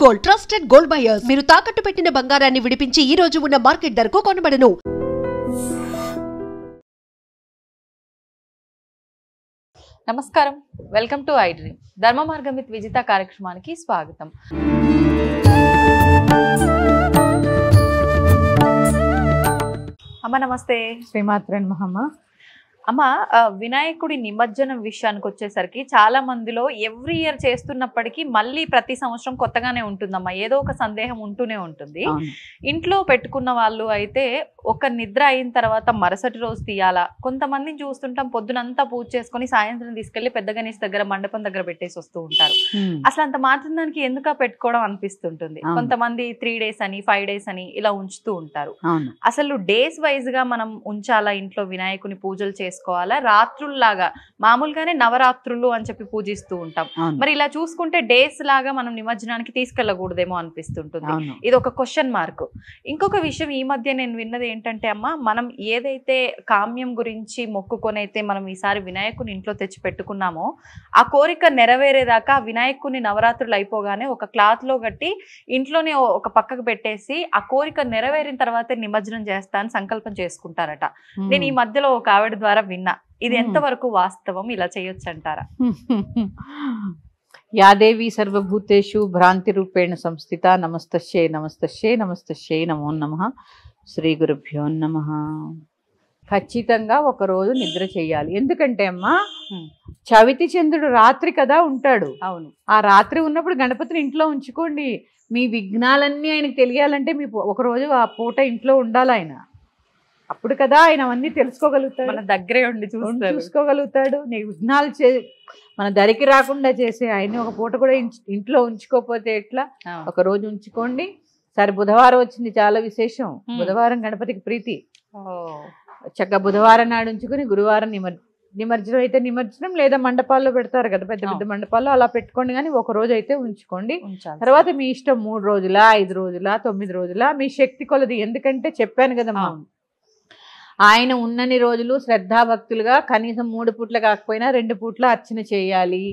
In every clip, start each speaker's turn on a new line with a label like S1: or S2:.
S1: Gold trusted gold buyers మీరు తాకట్టు పెట్టిన బంగారాన్ని విడిపించి ఈ రోజు ఉన్న మార్కెట్ ధరకు కొనబడను.
S2: నమస్కారం, వెల్కమ్ టు ఐ డ్రీమ్. ధర్మ మార్గం విత్ విజిత కార్యక్రమానికి స్వాగతం. అమ్మ నమస్తే.
S3: శ్రీమాత్రే నమః.
S2: అమ్మ, వినాయకుడి నిమజ్జనం విషయానికి వచ్చేసరికి చాలా మందిలో ఎవ్రీ ఇయర్ చేస్తున్నప్పటికీ మళ్ళీ ప్రతి సంవత్సరం కొత్తగానే ఉంటుందమ్మా, ఏదో ఒక సందేహం ఉంటూనే ఉంటుంది. ఇంట్లో పెట్టుకున్న వాళ్ళు అయితే ఒక నిద్ర అయిన తర్వాత మరుసటి రోజు తీయాలా, కొంతమందిని చూస్తుంటాం పొద్దునంతా పూజ చేసుకుని సాయంత్రం తీసుకెళ్లి పెద్ద గణేష్ దగ్గర మండపం దగ్గర పెట్టేసి వస్తూ ఉంటారు. అసలు అంత మాత్రం దానికి ఎందుకు పెట్టుకోవడం అనిపిస్తుంటుంది. కొంతమంది 3 days అని 5 days అని ఇలా ఉంచుతూ ఉంటారు. అసలు డేస్ వైజ్ గా మనం ఉంచాలా ఇంట్లో వినాయకుని పూజలు చేసుకోవాలా, రాత్రుల్లాగా మామూలుగానే నవరాత్రులు అని చెప్పి పూజిస్తూ ఉంటాం, మరి ఇలా చూసుకుంటే డేస్ లాగా మనం నిమజ్జనానికి తీసుకెళ్లకూడదేమో అనిపిస్తుంటుంది. ఇది ఒక క్వశ్చన్ మార్క్. ఇంకొక విషయం ఈ మధ్య నేను విన్నది ఏంటంటే అమ్మ, మనం ఏదైతే కామ్యం గురించి మొక్కుకొనైతే మనం ఈసారి వినాయకుని ఇంట్లో తెచ్చి పెట్టుకున్నామో ఆ కోరిక నెరవేరేదాకా వినాయకుని నవరాత్రులు అయిపోగానే ఒక క్లాత్ లో కట్టి ఇంట్లోనే ఒక పక్కకు పెట్టేసి ఆ కోరిక నెరవేరిన తర్వాతే నిమజ్జనం చేస్తా అని సంకల్పం చేసుకుంటారట. నేను ఈ మధ్యలో ఒక ఆవిడ ద్వారా విన్నా. ఇది ఎంతవరకు వాస్తవం, ఇలా చేయొచ్చు అంటారా?
S3: యాదేవి సర్వభూతేషు భ్రాంతి రూపేణ సంస్థిత. నమస్తస్యై నమస్తస్యై నమస్తస్యై నమో నమః. శ్రీ గురుభ్యో నమః. ఖచ్చితంగా ఒక రోజు నిద్ర చేయాలి. ఎందుకంటే అమ్మా, చవితి చంద్రుడు రాత్రి కదా ఉంటాడు.
S2: అవును,
S3: ఆ రాత్రి ఉన్నప్పుడు గణపతిని ఇంట్లో ఉంచుకోండి. మీ విఘ్నాలన్నీ ఆయనకు తెలియాలంటే మీ ఒక రోజు ఆ పూట ఇంట్లో ఉండాలి ఆయన. అప్పుడు కదా ఆయన అవన్నీ తెలుసుకోగలుగుతాడు,
S2: మన దగ్గరే ఉండి
S3: చూసుకోగలుగుతాడు. నీ విఘ్నాలు మన దరికి రాకుండా చేసే ఆయన్ని ఒక పూట కూడా ఇంట్లో ఉంచుకోకపోతే ఎట్లా? ఒక రోజు ఉంచుకోండి. సరే, బుధవారం వచ్చింది, చాలా విశేషం. బుధవారం గణపతికి ప్రీతి. చక్కగా బుధవారం నాడు ఉంచుకుని గురువారం నిమజ్జనం అయితే నిమజ్జనం, లేదా మండపాల్లో పెడతారు కదా పెద్ద పెద్ద మండపాల్లో, అలా పెట్టుకోండి. కానీ ఒక రోజు అయితే ఉంచుకోండి. తర్వాత మీ ఇష్టం 3 రోజులా 5 రోజులా 9 రోజులా మీ శక్తి కొలది. ఎందుకంటే చెప్పాను కదమ్మా, ఆయన ఉన్నన్ని రోజులు శ్రద్ధాభక్తులుగా కనీసం 3 పూట్ల కాకపోయినా 2 పూట్ల అర్చన చేయాలి,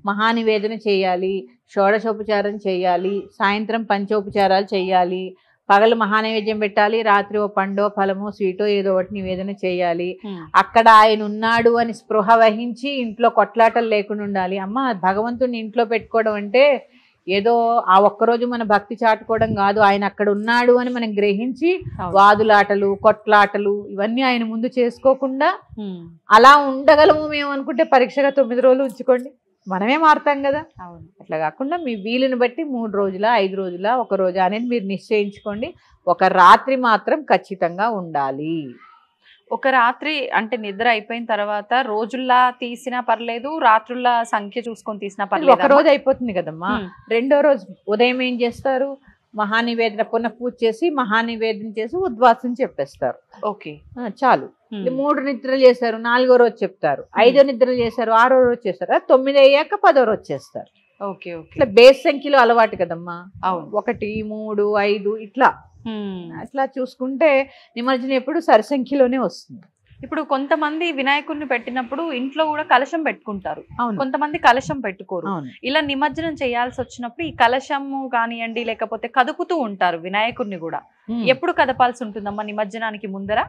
S3: మహానివేదన చేయాలి, షోడశోపచారం చేయాలి, సాయంత్రం పంచోపచారాలు చేయాలి, పగలు మహానైవేద్యం పెట్టాలి, రాత్రి ఓ పండో ఫలమో స్వీటో ఏదో ఒకటి నివేదన చేయాలి. అక్కడ ఆయన ఉన్నాడు అని స్పృహ వహించి ఇంట్లో కొట్లాటలు లేకుండా ఉండాలి. అమ్మ, భగవంతుడిని ఇంట్లో పెట్టుకోవడం అంటే ఏదో ఆ ఒక్కరోజు మన భక్తి చాటుకోవడం కాదు. ఆయన అక్కడ ఉన్నాడు అని మనం గ్రహించి వాదులాటలు కొట్లాటలు ఇవన్నీ ఆయన ముందు చేసుకోకుండా అలా ఉండగలము మేము అనుకుంటే పరీక్షగా 9 రోజులు ఉంచుకోండి, మనమే మారుతాం కదా. అట్లా కాకుండా మీ వీలుని బట్టి 3 రోజులా 5 రోజులా 1 రోజు అనేది మీరు నిశ్చయించుకోండి. ఒక రాత్రి మాత్రం ఖచ్చితంగా ఉండాలి.
S2: ఒక రాత్రి అంటే నిద్ర అయిపోయిన తర్వాత రోజుల్లా తీసినా పర్లేదు, రాత్రుల సంఖ్య చూసుకొని తీసినా పర్లేదు.
S3: ఒక రోజు అయిపోతుంది కదమ్మా. 2వ రోజు ఉదయం ఏం చేస్తారు? మహానివేదన పునః పూజ చేసి మహానివేదన చేసి ఉద్వాసం చెప్పేస్తారు.
S2: ఓకే,
S3: చాలు. 3 నిద్రలు చేశారు, 4వ రోజు చెప్తారు. 5వ నిద్రలు చేశారు, 6వ రోజు చేస్తారు. 9 అయ్యాక 10వ రోజు చేస్తారు.
S2: ఓకే ఓకే,
S3: ఇట్లా బేస్ సంఖ్యలో అలవాటు కదమ్మా. 1 3 5 ఇట్లా అట్లా చూసుకుంటే నిమజ్జనం ఎప్పుడు సరిసంఖ్యలోనే వస్తుంది.
S2: ఇప్పుడు కొంతమంది వినాయకుడిని పెట్టినప్పుడు ఇంట్లో కూడా కలశం పెట్టుకుంటారు, కొంతమంది కలశం పెట్టుకోరు. ఇలా నిమజ్జనం చేయాల్సి వచ్చినప్పుడు ఈ కలశము కానివ్వండి లేకపోతే కదుపుతూ ఉంటారు వినాయకుడిని కూడా. ఎప్పుడు కదపాల్సి ఉంటుందమ్మా నిమజ్జనానికి ముందర?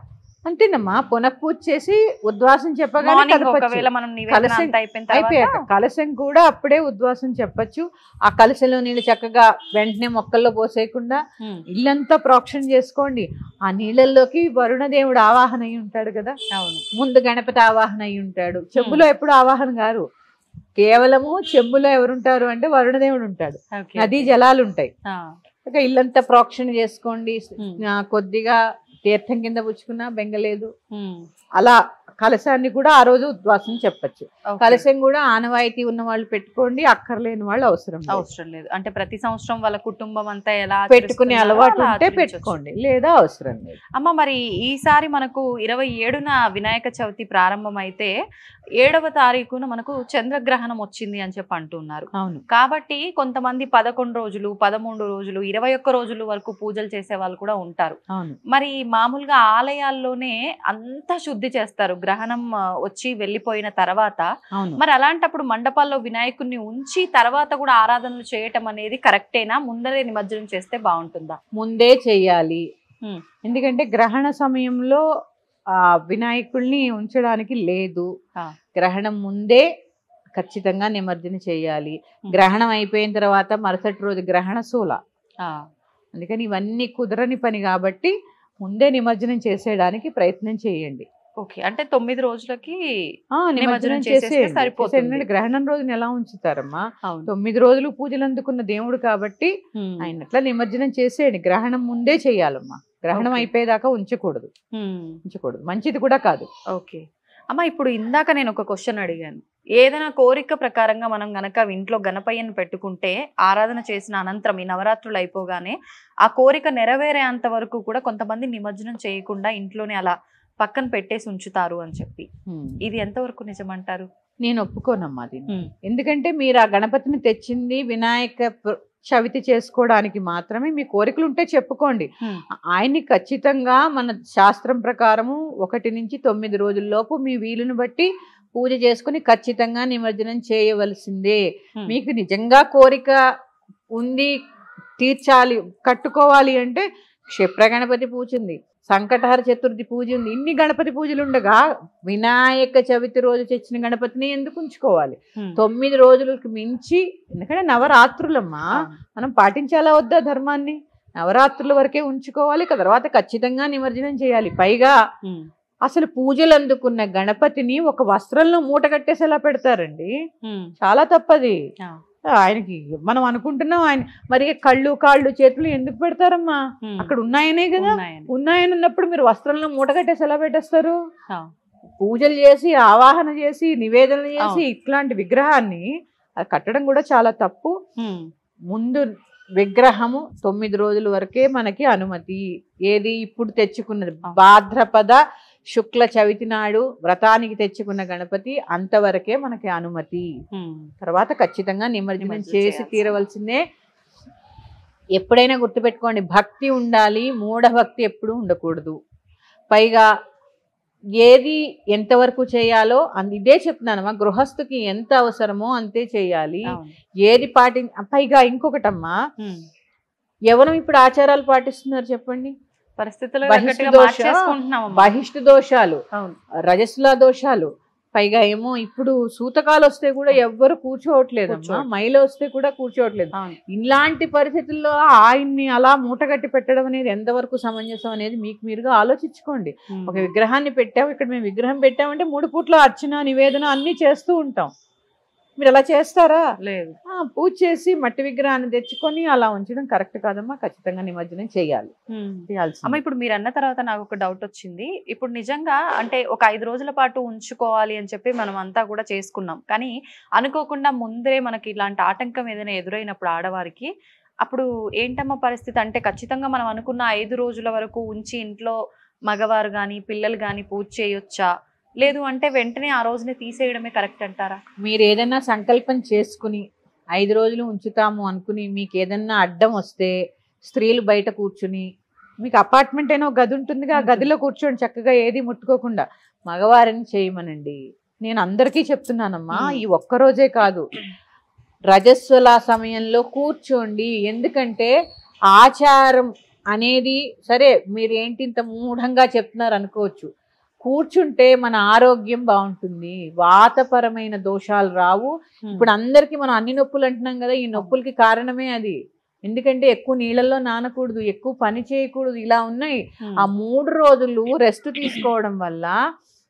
S3: అంతేనమ్మా, పునఃపూజ చేసి ఉద్వాసం చెప్పగానే కలశం కూడా అప్పుడే ఉద్వాసం చెప్పచ్చు. ఆ కలశంలో నీళ్ళు చక్కగా వెంటనే మొక్కల్లో పోసేయకుండా ఇల్లంతా ప్రోక్షణ చేసుకోండి. ఆ నీళ్ళల్లోకి వరుణదేవుడు ఆవాహన అయి ఉంటాడు కదా. ముందు గణపతి ఆవాహన అయి ఉంటాడు. చెంబులో ఎప్పుడు ఆవాహన గారు, కేవలము చెంబులో ఎవరుంటారు అంటే వరుణదేవుడు ఉంటాడు. నదీ జలాలు ఉంటాయి. ఇల్లంతా ప్రోక్షణ చేసుకోండి. కొద్దిగా తీర్థం కింద పుచ్చుకున్నా బెంగలేదు. అలా కలశాన్ని కూడా ఆ రోజు ఉద్వాసం చెప్పచ్చు. కలశం కూడా ఆనవాయితీ ఉన్న వాళ్ళు పెట్టుకోండి, అక్కర్లేని వాళ్ళు అవసరం
S2: లేదు. అంటే ప్రతి సంవత్సరం వాళ్ళ కుటుంబం అంతా ఎలా
S3: పెట్టుకునే అలవాటు ఉంటే పెట్టుకోండి, లేదా అవసరం లేదు.
S2: అమ్మ, మరి ఈసారి మనకు 27న వినాయక చవితి ప్రారంభం అయితే 7వ తారీఖున మనకు చంద్రగ్రహణం వచ్చింది అని చెప్పి అంటున్నారు. కాబట్టి కొంతమంది 11 రోజులు 13 రోజులు 21 రోజులు వరకు పూజలు చేసే వాళ్ళు కూడా ఉంటారు. మరి మామూలుగా ఆలయాల్లోనే అంతా శుద్ధి చేస్తారు, గ్రహణం వచ్చి వెళ్ళిపోయిన తర్వాత.
S3: అవును.
S2: మరి అలాంటప్పుడు మండపాల్లో వినాయకుడిని ఉంచి తర్వాత కూడా ఆరాధనలు చేయటం అనేది కరెక్టేనా? ముందరే నిమజ్జనం చేస్తే బాగుంటుందా?
S3: ముందే చెయ్యాలి. ఎందుకంటే గ్రహణ సమయంలో వినాయకుల్ని ఉంచడానికి లేదు. గ్రహణం ముందే ఖచ్చితంగా నిమజ్జనం చేయాలి. గ్రహణం అయిపోయిన తర్వాత మరుసటి రోజు గ్రహణ శూల. అందుకని ఇవన్నీ కుదరని పని కాబట్టి ముందే నిమజ్జనం చేసేయడానికి ప్రయత్నం చేయండి.
S2: ఓకే, అంటే 9 రోజులకి
S3: నిమజ్జనం చేసేయండి. గ్రహణం రోజున ఎలా ఉంచుతారమ్మా? 9 రోజులు పూజలు అందుకున్న దేవుడు కాబట్టి ఆయన అట్లా నిమజ్జనం చేసేయండి. గ్రహణం ముందే చెయ్యాలమ్మా. గ్రహణం అయిపోయేదాకా ఉంచకూడదు. మంచిది కూడా కాదు.
S2: ఓకే అమ్మ, ఇప్పుడు ఇందాక నేను ఒక క్వశ్చన్ అడిగాను. ఏదైనా కోరిక ప్రకారంగా మనం గనక ఇంట్లో గణపయ్యను పెట్టుకుంటే ఆరాధన చేసిన అనంతరం ఈ నవరాత్రులు అయిపోగానే ఆ కోరిక నెరవేరేంత వరకు కూడా కొంతమంది నిమజ్జనం చేయకుండా ఇంట్లోనే అలా పక్కన పెట్టేసి ఉంచుతారు అని చెప్పి, ఇది ఎంతవరకు నిజమంటారు?
S3: నేను ఒప్పుకోనమ్మా దీన్ని. ఎందుకంటే మీరు ఆ గణపతిని తెచ్చింది వినాయక చవితి చేసుకోవడానికి మాత్రమే. మీ కోరికలు ఉంటే చెప్పుకోండి. ఆయన్ని ఖచ్చితంగా మన శాస్త్రం ప్రకారము 1 నుంచి 9 రోజుల్లోపు మీ వీలుని బట్టి పూజ చేసుకుని ఖచ్చితంగా నిమజ్జనం చేయవలసిందే. మీకు నిజంగా కోరిక ఉంది, తీర్చాలి, కట్టుకోవాలి అంటే క్షిప్ర గణపతి పూజ ఉంది, సంకటహర చతుర్థి పూజ ఉంది. ఇన్ని గణపతి పూజలు ఉండగా వినాయక చవితి రోజు తెచ్చిన గణపతిని ఎందుకు ఉంచుకోవాలి? 9 రోజులకు మించి, ఎందుకంటే నవరాత్రులమ్మా, మనం పాటించాలా వద్దా ధర్మాన్ని? నవరాత్రుల వరకే ఉంచుకోవాలి, తర్వాత ఖచ్చితంగా నిమజ్జనం చేయాలి. పైగా అసలు పూజలు అందుకున్న గణపతిని ఒక వస్త్రంలో మూట కట్టేసి ఎలా పెడతారండి? చాలా తప్పది. ఆయనకి మనం అనుకుంటున్నాం ఆయన మరి కళ్ళు కాళ్ళు చేతులు ఎందుకు పెడతారమ్మా? అక్కడ ఉన్నాయనే కదా. ఉన్నాయని ఉన్నప్పుడు మీరు వస్త్రంలో మూట కట్టేసి ఎలా పెట్టేస్తారు? పూజలు చేసి ఆవాహన చేసి నివేదనలు చేసి ఇట్లాంటి విగ్రహాన్ని అది కట్టడం కూడా చాలా తప్పు. ముందు విగ్రహము 9 రోజుల వరకే మనకి అనుమతి. ఏది ఇప్పుడు తెచ్చుకున్నది భాద్రపద శుక్ల చవితి నాడు వ్రతానికి తెచ్చుకున్న గణపతి అంతవరకే మనకి అనుమతి. తర్వాత ఖచ్చితంగా నిమజ్జనం చేసి తీరవలసిందే. ఎప్పుడైనా గుర్తుపెట్టుకోండి, భక్తి ఉండాలి, మూఢభక్తి ఎప్పుడు ఉండకూడదు. పైగా ఏది ఎంతవరకు చేయాలో ఇదే చెప్తున్నానమ్మా, గృహస్థుకి ఎంత అవసరమో అంతే చేయాలి. ఏది పైగా ఇంకొకటమ్మా, ఎవరు ఇప్పుడు ఆచారాలు పాటిస్తున్నారు చెప్పండి? బహిష్టు దోషాలు, రజస్సుల దోషాలు, పైగా ఏమో ఇప్పుడు సూతకాలు వస్తే కూడా ఎవ్వరు కూర్చోవట్లేదమ్మా, మైల వస్తే కూడా కూర్చోవట్లేదు. ఇలాంటి పరిస్థితుల్లో ఆయన్ని అలా మూటగట్టి పెట్టడం అనేది ఎంతవరకు సమంజసం అనేది మీకు మీరుగా ఆలోచించుకోండి. ఒక విగ్రహాన్ని పెట్టాము, ఇక్కడ మేము విగ్రహం పెట్టామంటే 3 పూట్ల అర్చన నివేదన అన్ని చేస్తూ ఉంటాం. మీరు అలా చేస్తారా? లేదు. పూజ చేసి మట్టి విగ్రహాన్ని తెచ్చుకొని అలా ఉంచడం కరెక్ట్ కాదమ్మా. ఖచ్చితంగా నిమజ్జనం చేయాలి.
S2: అమ్మ, ఇప్పుడు మీరు అన్న తర్వాత నాకు ఒక డౌట్ వచ్చింది. ఇప్పుడు నిజంగా అంటే ఒక 5 రోజుల పాటు ఉంచుకోవాలి అని చెప్పి మనం అంతా కూడా చేసుకున్నాం, కానీ అనుకోకుండా ముందే మనకి ఇలాంటి ఆటంకం ఏదైనా ఎదురైనప్పుడు ఆడవారికి అప్పుడు ఏంటమ్మా పరిస్థితి? అంటే ఖచ్చితంగా మనం అనుకున్న 5 రోజుల వరకు ఉంచి ఇంట్లో మగవారు కానీ పిల్లలు కానీ పూజ చేయొచ్చా? లేదు అంటే వెంటనే ఆ రోజుని తీసేయడమే కరెక్ట్ అంటారా?
S3: మీరు ఏదైనా సంకల్పం చేసుకుని 5 రోజులు ఉంచుతాము అనుకుని మీకు ఏదన్నా అడ్డం వస్తే స్త్రీలు బయట కూర్చుని, మీకు అపార్ట్మెంట్ అయినా ఒక గది ఉంటుందిగా, ఆ గదిలో కూర్చోండి చక్కగా, ఏది ముట్టుకోకుండా. మగవారిని చేయమనండి. నేను అందరికీ చెప్తున్నానమ్మా, ఈ ఒక్కరోజే కాదు, రజస్వల సమయంలో కూర్చోండి. ఎందుకంటే ఆచారం అనేది సరే మీరు ఏంటి ఇంత మూఢంగా చెప్తున్నారు అనుకోవచ్చు, కూర్చుంటే మన ఆరోగ్యం బాగుంటుంది, వాతపరమైన దోషాలు రావు. ఇప్పుడు అందరికి మనం అన్ని నొప్పులు అంటున్నాం కదా, ఈ నొప్పులకి కారణమే అది. ఎందుకంటే ఎక్కువ నీళ్ళల్లో నానకూడదు, ఎక్కువ పని చేయకూడదు, ఇలా ఉన్నాయి. ఆ 3 రోజులు రెస్ట్ తీసుకోవడం వల్ల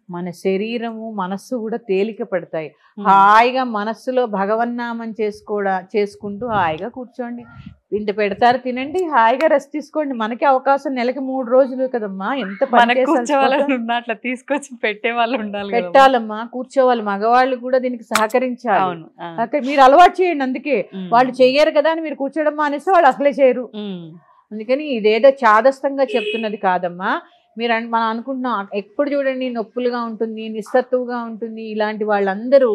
S3: మన శరీరము మనస్సు కూడా తేలిక పడతాయి. హాయిగా మనస్సులో భగవన్నామం చేసుకుంటూ హాయిగా కూర్చోండి. ఇంత పెడతారు, తినండి, హాయిగా రెస్ట్ తీసుకోండి. మనకి అవకాశం నెలకి 3 రోజులు కదమ్మా. ఎంత
S2: అట్లా తీసుకొచ్చి పెట్టే వాళ్ళు ఉండాలి,
S3: పెట్టాలమ్మా, కూర్చోవాలి. మగవాళ్ళు కూడా దీనికి సహకరించాలి. మీరు అలవాటు చేయండి. అందుకే వాళ్ళు చెయ్యరు కదా అని మీరు కూర్చోవడం మానేస్తే వాళ్ళు అసలే చేయరు. అందుకని ఇదేదో చాదస్తంగా చెప్తున్నది కాదమ్మా. మనం అనుకుంటున్నాం ఎప్పుడు చూడండి నొప్పులుగా ఉంటుంది, నిస్సత్తువుగా ఉంటుంది. ఇలాంటి వాళ్ళందరూ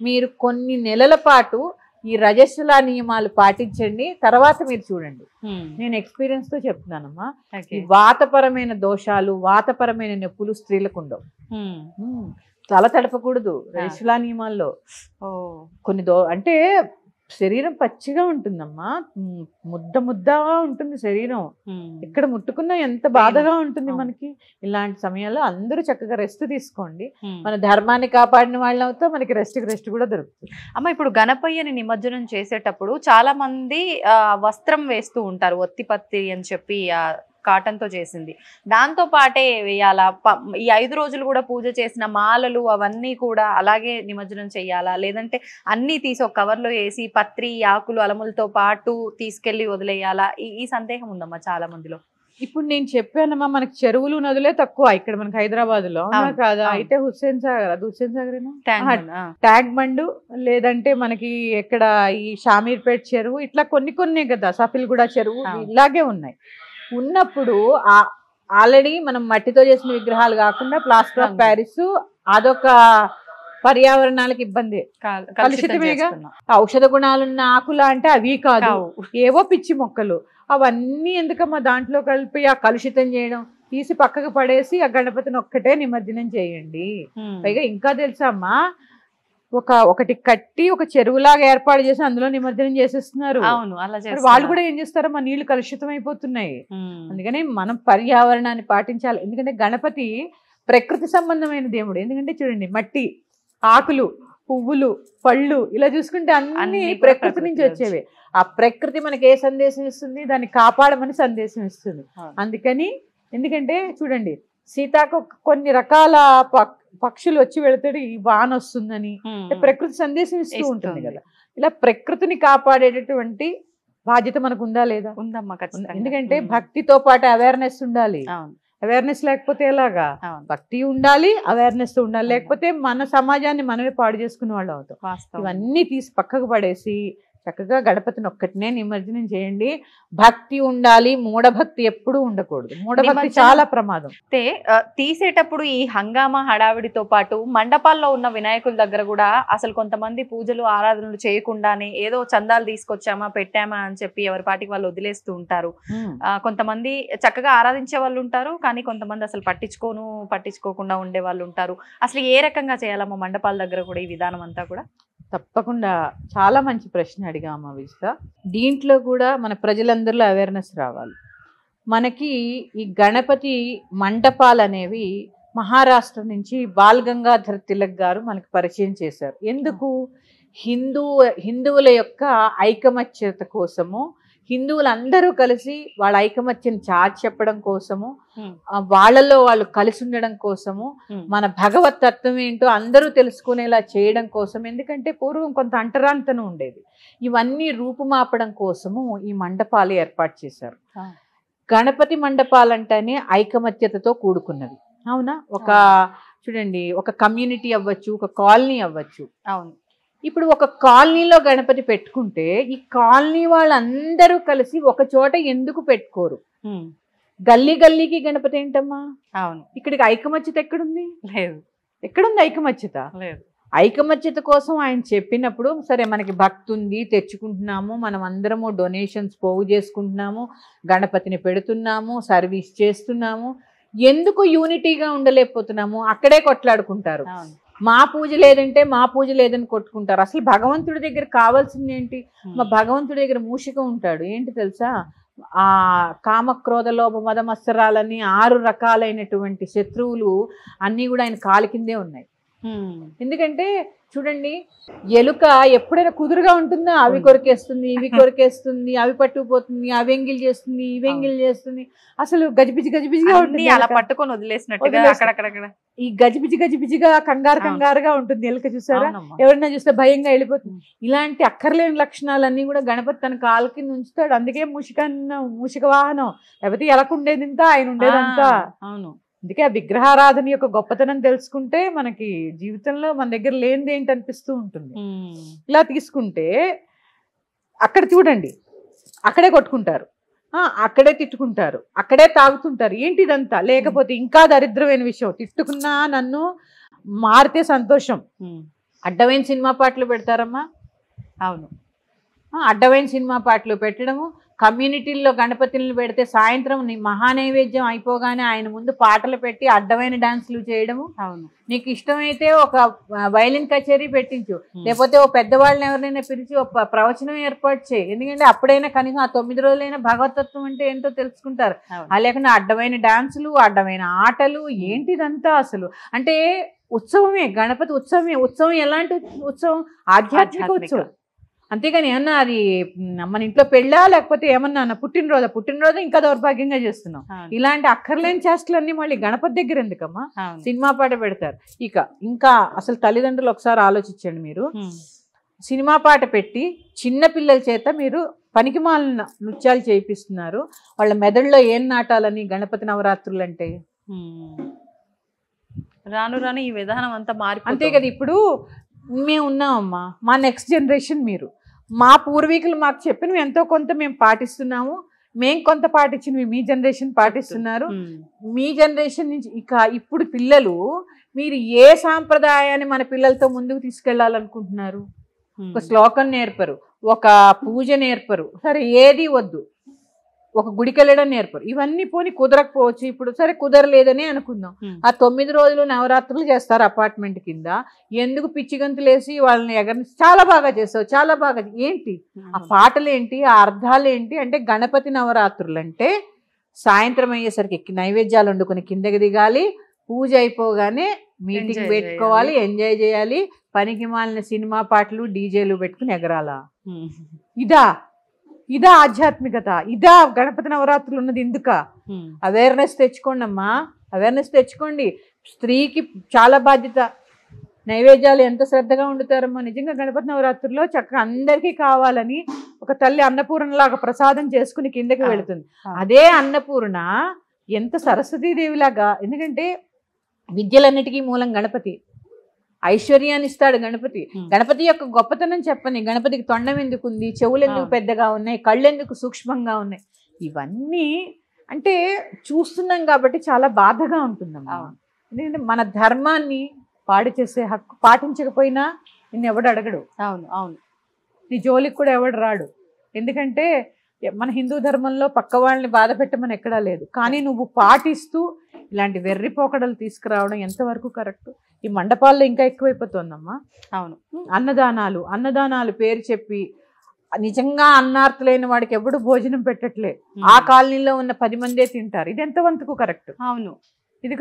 S3: మీరు కొన్ని నెలల పాటు ఈ రజస్సుల నియమాలు పాటించండి, తర్వాత మీరు చూడండి. నేను ఎక్స్పీరియన్స్ తో చెప్తున్నానమ్మా. ఈ వాతపరమైన దోషాలు, వాతపరమైన నొప్పులు స్త్రీలకు ఉండవు. చాలా తడపకూడదు రేషులా నియమాల్లో. కొన్ని అంటే శరీరం పచ్చిగా ఉంటుందమ్మా, ముద్ద ముద్దగా ఉంటుంది శరీరం, ఇక్కడ ముట్టుకున్నా ఎంత బాధగా ఉంటుంది మనకి. ఇలాంటి సమయాల్లో అందరూ చక్కగా రెస్ట్ తీసుకోండి. మన ధర్మాన్ని కాపాడిన వాళ్ళం అవుతాం, మనకి రెస్ట్ కూడా దొరుకుతుంది.
S2: అమ్మ ఇప్పుడు గణపయ్యని నిమజ్జనం చేసేటప్పుడు చాలా మంది వస్త్రం వేస్తూ ఉంటారు, ఒత్తిపత్తి అని చెప్పి కాటన్ తో చేసింది, దాంతో పాటే వేయాలా? ఈ 5 రోజులు కూడా పూజ చేసిన మాలలు అవన్నీ కూడా అలాగే నిమజ్జనం చెయ్యాలా, లేదంటే అన్ని తీసి ఒక కవర్ లో వేసి పత్రి ఆకులు అలములతో పాటు తీసుకెళ్లి వదిలేయాలా? ఈ సందేహం ఉందమ్మా చాలా మందిలో.
S3: ఇప్పుడు నేను చెప్పానమ్మా, మనకి చెరువులు నదులే తక్కువ ఇక్కడ మనకి హైదరాబాద్ లో, కాదా? అయితే హుస్సేన్ సాగర్, అది హుస్సేన్ సాగర్ ట్యాంక్ బండ్, లేదంటే మనకి ఎక్కడ ఈ షామీర్పేట్ చెరువు, ఇట్లా కొన్ని కదా, సఫిల్గూడ చెరువు, ఇలాగే ఉన్నాయి. ఉన్నప్పుడు ఆల్రెడీ మనం మట్టితో చేసిన విగ్రహాలు కాకుండా ప్లాస్టర్ ఆఫ్ ప్యారిస్, అదొక పర్యావరణానికి ఇబ్బంది, కలుషితమేగా. ఔషధ గుణాలున్న ఆకులు అంటే అవి కాదు, ఏవో పిచ్చి మొక్కలు, అవన్నీ ఎందుకమ్మా దాంట్లో కలిపి ఆ కలుషితం చేయడం, తీసి పక్కకు పడేసి ఆ గణపతిని ఒక్కటే నిమజ్జనం చేయండి. పైగా ఇంకా తెలుసా అమ్మా, ఒకటి కట్టి ఒక చెరువులాగా ఏర్పాటు చేసి అందులో నిమజ్జనం చేసేస్తున్నారు. వాళ్ళు కూడా ఏం చేస్తారో మా నీళ్లు కలుషితం అయిపోతున్నాయి. అందుకని మనం పర్యావరణాన్ని పాటించాలి. ఎందుకంటే గణపతి ప్రకృతి సంబంధమైన దేవుడు. ఎందుకంటే చూడండి, మట్టి, ఆకులు, పువ్వులు, పళ్ళు, ఇలా చూసుకుంటే అన్ని ప్రకృతి నుంచి వచ్చేవి. ఆ ప్రకృతి మనకి ఏ సందేశం ఇస్తుంది? దాన్ని కాపాడమని సందేశం ఇస్తుంది. అందుకని ఎందుకంటే చూడండి, సీతాకు కొన్ని రకాల పక్షులు వచ్చి వెళతాడు, ఈ వాన వస్తుందని ప్రకృతి సందేశం ఇస్తూ ఉంటుంది కదా. ఇలా ప్రకృతిని కాపాడేటటువంటి బాధ్యత మనకు ఉందా లేదా?
S2: ఉందమ్మా,
S3: ఎందుకంటే భక్తితో పాటు అవేర్నెస్ ఉండాలి. అవేర్నెస్ లేకపోతే ఎలాగా? భక్తి ఉండాలి, అవేర్నెస్ ఉండాలి, లేకపోతే మన సమాజాన్ని మనమే పాడు చేసుకునే వాళ్ళు అవుతాం. ఇవన్నీ తీసి పక్కకు పడేసి చక్కగా గణపతిని ఒక్కటినే నిమజ్జనం చేయండి. భక్తి ఉండాలి, మూఢభక్తి ఎప్పుడూ ఉండకూడదు. మూఢభక్తి చాలా ప్రమాదం.
S2: తీసేటప్పుడు ఈ హంగామా హడావిడితో పాటు మండపాల్లో ఉన్న వినాయకుల దగ్గర కూడా అసలు కొంతమంది పూజలు ఆరాధనలు చేయకుండానే ఏదో చందాలు తీసుకొచ్చామా పెట్టామా అని చెప్పి ఎవరి పాటికి వాళ్ళు వదిలేస్తూ ఉంటారు. కొంతమంది చక్కగా ఆరాధించే వాళ్ళు ఉంటారు, కానీ కొంతమంది అసలు పట్టించుకోకుండా ఉండే వాళ్ళు ఉంటారు. అసలు ఏ రకంగా చేయాలమ్మా మండపాల దగ్గర కూడా ఈ విధానం అంతా కూడా?
S3: తప్పకుండా చాలా మంచి ప్రశ్న అడిగామా విజిత. దీంట్లో కూడా మన ప్రజలందరిలో అవేర్నెస్ రావాలి. మనకి ఈ గణపతి మంటపాలు అనేవి మహారాష్ట్ర నుంచి బాల్ గంగాధర్ తిలక్ గారు మనకి పరిచయం చేశారు. ఎందుకు? హిందువుల యొక్క ఐకమత్యత కోసము, హిందువులందరూ కలిసి వాళ్ళ ఐకమత్యం చాటి చెప్పడం కోసము, వాళ్ళలో వాళ్ళు కలిసి ఉండడం కోసము, మన భగవత్ తత్వం ఏంటో అందరూ తెలుసుకునేలా చేయడం కోసం. ఎందుకంటే పూర్వం కొంత అంటరాంతనం ఉండేది. ఇవన్నీ రూపుమాపడం కోసము ఈ మండపాలు ఏర్పాటు చేశారు. గణపతి మండపాలంటేనే ఐకమత్యతతో కూడుకున్నవి. అవునా? చూడండి, ఒక కమ్యూనిటీ అవ్వచ్చు, ఒక కాలనీ అవ్వచ్చు.
S2: అవును.
S3: ఇప్పుడు ఒక కాలనీలో గణపతి పెట్టుకుంటే ఈ కాలనీ వాళ్ళందరూ కలిసి ఒక చోట ఎందుకు పెట్టుకోరు? గల్లీకి గణపతి ఏంటమ్మా?
S2: అవును.
S3: ఇక్కడికి ఐకమత్యత ఎక్కడుంది?
S2: లేదు.
S3: ఎక్కడుంది ఐకమత్యత?
S2: లేదు.
S3: ఐకమత్యత కోసం ఆయన చెప్పినప్పుడు, సరే మనకి భక్తి ఉంది, తెచ్చుకుంటున్నాము, మనం అందరము డొనేషన్స్ పోగు చేసుకుంటున్నాము, గణపతిని పెడుతున్నాము, సర్వీస్ చేస్తున్నాము, ఎందుకు యూనిటీగా ఉండలేకపోతున్నాము? అక్కడే కొట్లాడుకుంటారు. మా పూజ లేదని కొట్టుకుంటారు. అసలు భగవంతుడి దగ్గర కావాల్సింది ఏంటి? మా భగవంతుడి దగ్గర మూషికం ఉంటాడు. ఏంటి తెలుసా? ఆ కామక్రోధ లోభ మద మత్సరాలని 6 రకాలైనటువంటి శత్రువులు అన్నీ కూడా ఆయన కాలి కిందే ఉన్నాయి. ఎందుకంటే చూడండి, ఎలుక ఎప్పుడైనా కుదురుగా ఉంటుందా? అవి కొరికేస్తుంది, ఇవి కొరికేస్తుంది, అవి పట్టుకుపోతుంది, అవి ఎంగిల్ చేస్తుంది, ఇవి ఎంగిల్ చేస్తుంది. అసలు గజిబిజిగా ఉంటుంది.
S2: అలా పట్టుకొని వదిలేసినట్టుగా అక్కడక్కడ
S3: ఈ గజిబిజిగా కంగారుగా ఉంటుంది ఎలుక. చూసారా? ఎవరైనా చూస్తే భయంగా వెళ్ళిపోతుంది. ఇలాంటి అక్కర్లేని లక్షణాలన్నీ కూడా గణపతి తన కాలు కింద ఉంచుతాడు. అందుకే మూషిక వాహనం, లేకపోతే ఎలకుండేది ఇంత, ఆయన ఉండేదంతా.
S2: అవును.
S3: అందుకే ఆ విగ్రహారాధన యొక్క గొప్పతనం తెలుసుకుంటే మనకి జీవితంలో మన దగ్గర లేనిది ఏంటి అనిపిస్తూ ఉంటుంది. ఇలా తీసుకుంటే అక్కడ చూడండి, అక్కడే కొట్టుకుంటారు, అక్కడే తిట్టుకుంటారు, అక్కడే తాగుతుంటారు. ఏంటి ఇదంతా? లేకపోతే ఇంకా దరిద్రమైన విషయం, తిట్టుకున్నా నన్ను మారితే సంతోషం. అడ్డమైన సినిమా పాటలు పెడతారమ్మా.
S2: అవును.
S3: అడ్డమైన సినిమా పాటలు పెట్టడము, కమ్యూనిటీల్లో గణపతిని పెడితే సాయంత్రం మహానైవేద్యం అయిపోగానే ఆయన ముందు పాటలు పెట్టి అడ్డమైన డాన్సులు చేయడము.
S2: అవును.
S3: నీకు ఇష్టమైతే ఒక వైలిన్ కచేరీ పెట్టించు, లేకపోతే ఓ పెద్దవాళ్ళని ఎవరైనా పిలిచి ఒక ప్రవచనం ఏర్పాటు చేయి. ఎందుకంటే అప్పుడైనా కనీసం ఆ 9 రోజులైనా భగవతత్వం అంటే ఏంటో తెలుసుకుంటారు. లేకుండా అడ్డమైన డాన్సులు, అడ్డమైన ఆటలు, ఏంటిదంతా అసలు అంటే ఉత్సవమే, గణపతి ఉత్సవమే. ఉత్సవం ఎలాంటి ఉత్సవం? ఆధ్యాత్మిక ఉత్సవం. అంతేగాని ఏమన్నా అది మన ఇంట్లో పెళ్ళా లేకపోతే ఏమన్నా పుట్టినరోజు ఇంకా దౌర్భాగ్యంగా చేస్తున్నాం. ఇలాంటి అక్కర్లేని చేష్టలన్నీ మళ్ళీ గణపతి దగ్గర ఎందుకమ్మా? సినిమా పాట పెడతారు. ఇంకా అసలు తల్లిదండ్రులు ఒకసారి ఆలోచించండి. మీరు సినిమా పాట పెట్టి చిన్న పిల్లల చేత మీరు పనికిమాలిన నృత్యాలు చేయిస్తున్నారు. వాళ్ళ మెదడులో ఏం నాటాలని గణపతి నవరాత్రులు అంటే?
S2: రాను రాను ఈ విధానం అంతా మారి.
S3: అంతే కదా. ఇప్పుడు మేము ఉన్నామమ్మా, మా నెక్స్ట్ జనరేషన్ మీరు. మా పూర్వీకులు మాకు చెప్పినవి ఎంతో కొంత మేము పాటిస్తున్నాము. మేము కొంత పాటించినవి మీ జనరేషన్ పాటిస్తున్నారు. మీ జనరేషన్ నుంచి ఇప్పుడు పిల్లలు మీరు ఏ సాంప్రదాయాన్ని మన పిల్లలతో ముందుకు తీసుకెళ్లాలనుకుంటున్నారు? ఒక శ్లోకం నేర్పరు, ఒక పూజ నేర్పరు, సరే ఏది వద్దు, ఒక గుడికి వెళ్ళడం నేర్పరు. ఇవన్నీ పోని కుదరకపోవచ్చు. ఇప్పుడు సరే కుదరలేదని అనుకుందాం. ఆ 9 రోజులు నవరాత్రులు చేస్తారు అపార్ట్మెంట్ కింద. ఎందుకు పిచ్చి గంతులేసి వాళ్ళని ఎగరని చాలా బాగా చేస్తావు, చాలా బాగా. ఏంటి ఆ పాటలు ఏంటి, ఆ అర్థాలు ఏంటి అంటే? గణపతి నవరాత్రులు అంటే సాయంత్రం అయ్యేసరికి నైవేద్యాలు వండుకొని కిందకి దిగాలి, పూజ అయిపోగానే మీటింగ్ పెట్టుకోవాలి, ఎంజాయ్ చేయాలి, పనికి మాలిన సినిమా పాటలు డీజేలు పెట్టుకుని ఎగరాలా? ఇదా ఆధ్యాత్మికత? ఇదా గణపతి నవరాత్రులు ఉన్నది? ఎందుక? అవేర్నెస్ తెచ్చుకోండి అమ్మా, అవేర్నెస్ తెచ్చుకోండి. స్త్రీకి చాలా బాధ్యత. నైవేద్యాలు ఎంత శ్రద్ధగా వండుతారమ్మా నిజంగా గణపతి నవరాత్రుల్లో. చక్కగా అందరికీ కావాలని ఒక తల్లి అన్నపూర్ణలాగా ప్రసాదం చేసుకుని కిందకి వెళుతుంది. అదే అన్నపూర్ణ ఎంత సరస్వతీదేవిలాగా. ఎందుకంటే విద్యలన్నిటికీ మూలం గణపతి. ఐశ్వర్యాన్ని ఇస్తాడు గణపతి. గణపతి యొక్క గొప్పతనం చెప్పని. గణపతికి తొండం ఎందుకుంది, చెవులు ఎందుకు పెద్దగా ఉన్నాయి, కళ్ళు ఎందుకు సూక్ష్మంగా ఉన్నాయి, ఇవన్నీ అంటే చూస్తున్నాం కాబట్టి చాలా బాధగా ఉంటుందమ్మా. ఎందుకంటే మన ధర్మాన్ని పాడు చేసే హక్కు పాటించకపోయినా నిన్ను ఎవడు అడగడు.
S2: అవును అవును.
S3: నీ జోలికి కూడా ఎవడు రాడు. ఎందుకంటే మన హిందూ ధర్మంలో పక్క వాళ్ళని బాధ పెట్టమని ఎక్కడా లేదు. కానీ నువ్వు పాటిస్తూ ఇలాంటి వెర్రిపోకడలు తీసుకురావడం ఎంతవరకు కరెక్ట్? ఈ మండపాల్లో ఇంకా ఎక్కువైపోతుందమ్మా.
S2: అవును.
S3: అన్నదానాలు పేరు చెప్పి నిజంగా అన్నార్తులైన వాడికి ఎప్పుడు భోజనం పెట్టట్లే. ఆ కాలనీలో ఉన్న 10 మందే తింటారు. ఇది ఎంతవంతకు కరెక్ట్?
S2: అవును.
S3: ఇది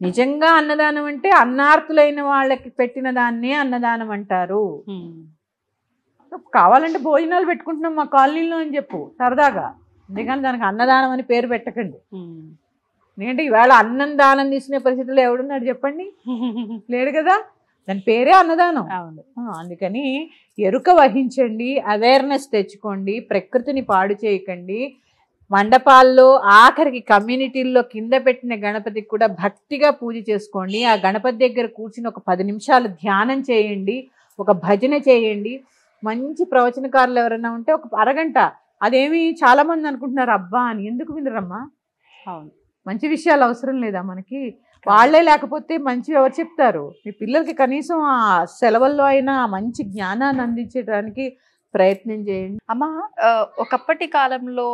S3: నిజంగా అన్నదానం అంటే అన్నార్తులైన వాళ్ళకి పెట్టిన దాన్నే అన్నదానం అంటారు. కావాలంటే భోజనాలు పెట్టుకుంటున్నాం మా కాలనీలో అని చెప్పు సరదాగా. అందుకని దానికి అన్నదానం అని పేరు పెట్టకండి. ఎందుకంటే ఈవేళ అన్నం దానం తీసుకునే పరిస్థితుల్లో ఎవడున్నాడు చెప్పండి? లేడు కదా. దాని పేరే అన్నదానం. అందుకని ఎరుక వహించండి, అవేర్నెస్ తెచ్చుకోండి, ప్రకృతిని పాడు చేయకండి. మండపాల్లో ఆఖరికి కమ్యూనిటీల్లో కింద పెట్టిన గణపతికి కూడా భక్తిగా పూజ చేసుకోండి. ఆ గణపతి దగ్గర కూర్చుని ఒక 10 నిమిషాలు ధ్యానం చేయండి, ఒక భజన చేయండి. మంచి ప్రవచనకారులు ఎవరైనా ఉంటే ఒక అరగంట. అదేమి చాలా మంది అనుకుంటున్నారు అబ్బా అని. ఎందుకు వినరమ్మా?
S2: అవును.
S3: మంచి విషయాలు అవసరం లేదా మనకి? వాళ్ళే లేకపోతే మంచి ఎవరు చెప్తారు? మీ పిల్లలకి కనీసం ఆ సెలవుల్లో అయినా మంచి జ్ఞానాన్ని అందించడానికి ప్రయత్నం చేయండి.
S2: అమ్మా, ఒకప్పటి కాలంలో